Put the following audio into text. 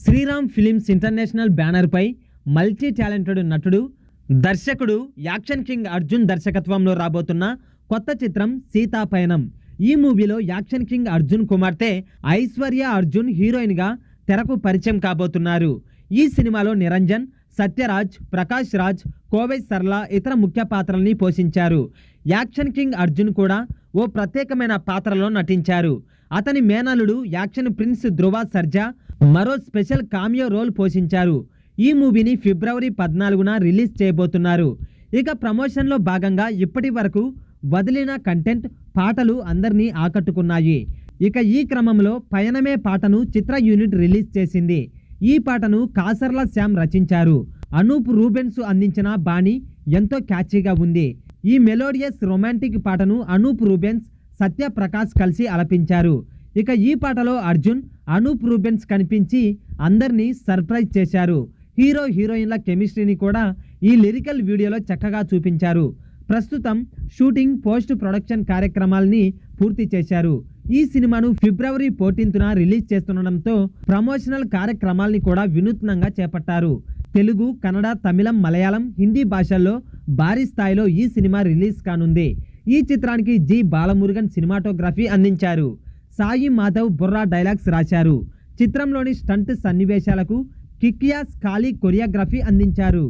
Sriram films international banner పై multi talented నటుడు దర్శకుడు action king Arjun దర్శకత్వంలో రాబోతున్న కొత్త చిత్రం సీతాపయనం. ఈ మూవీలో యాక్షన్ కింగ్ అర్జున్ కుమార్తె ఐశ్వర్య అర్జున్ హీరోయిన్ గా తెరకు పరిచయం కాబోతున్నారు. ఈ సినిమాలో నిరంజన్, సత్యరాజ్, ప్రకాష్ రాజ్, కోవై సర్లా ఇతర ముఖ్య పాత్రల్ని పోషించారు. యాక్షన్ కింగ్ అర్జున్ కూడా ఓ ప్రత్యేకమైన పాత్రలో నటించారు. అతని మేనలుడు యాక్షన్ ప్రిన్స్ ధ్రువ సర్జా మరో స్పెషల్ కామియో రోల్ పోషించారు. ఈ మూవీని ఫిబ్రవరి 14న రిలీజ్ చేయబోతున్నారు. ఇక ప్రమోషన్లో భాగంగా ఇప్పటి వరకు వదిలిన కంటెంట్, పాటలు అందరినీ ఆకట్టుకున్నాయి. ఇక ఈ క్రమంలో పయనమే పాటను చిత్ర యూనిట్ రిలీజ్ చేసింది. ఈ పాటను కాసర్ల శ్యామ్ రచించారు. అనూప్ రూబెన్స్ అందించిన బాణి ఎంతో క్యాచీగా ఉంది. ఈ మెలోడియస్ రొమాంటిక్ పాటను అనూప్ రూబెన్స్, సత్య ప్రకాష్ కలిసి ఆలపించారు. ఇక ఈ పాటలో అర్జున్, అనూప్ రూబెన్స్ కనిపించి అందరినీ సర్ప్రైజ్ చేశారు. హీరో హీరోయిన్ల కెమిస్ట్రీని కూడా ఈ లిరికల్ వీడియోలో చక్కగా చూపించారు. ప్రస్తుతం షూటింగ్, పోస్ట్ ప్రొడక్షన్ కార్యక్రమాల్ని పూర్తి చేశారు. ఈ సినిమాను ఫిబ్రవరి 14న రిలీజ్ చేస్తుండడంతో ప్రమోషనల్ కార్యక్రమాల్ని కూడా వినూత్నంగా చేపట్టారు. తెలుగు, కన్నడ, తమిళం, మలయాళం, హిందీ భాషల్లో భారీ స్థాయిలో ఈ సినిమా రిలీజ్ కానుంది. ఈ చిత్రానికి జి బాలమురుగన్ సినిమాటోగ్రఫీ అందించారు. సాయి మాధవ్ బుర్రా డైలాగ్స్ రాశారు. చిత్రంలోని స్టంట్ సన్నివేశాలకు కిక్యాస్ ఖాళీ కొరియోగ్రఫీ అందించారు.